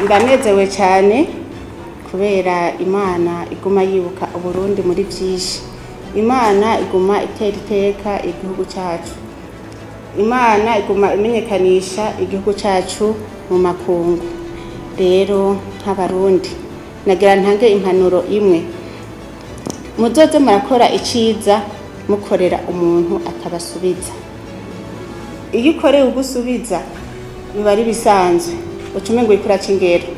ndanezewe cyane kubera Imana iguma yibuka Uburundi muri byinshi. Imana iguma itera iteka igihugu cyacu. Imana iguma imenyekanisha igihugu cyacu mu makungu. Rero nk'abarundi nagira ntange impanuro imwe. Muzoze murakora iciza mukorera umuntu atabasubiza. Iyo ukoreye ugusubiza biba ari bisanzwe. Ucume ngo ikuraca ingero.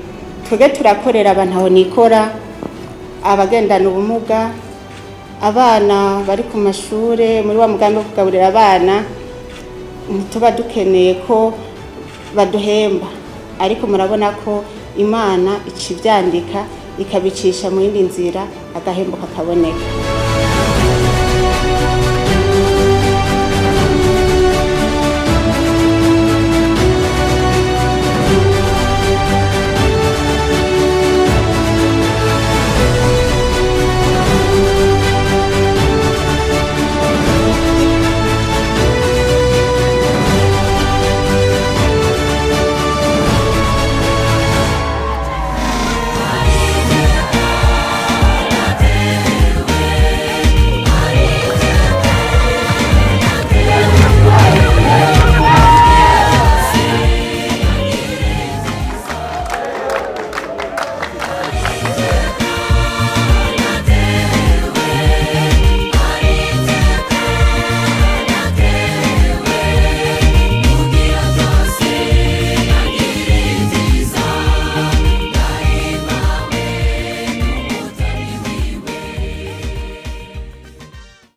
Twege turakorera abantu aho nikora, abagendana ubumuga, abana bari ku mashure muri wa mugambi wo kugaburira abana, tuba dukeneye ko baduhemba, ariko murabona ko Imana icivyandika ikabicisha mu yindi nzira agahembo kakaboneka.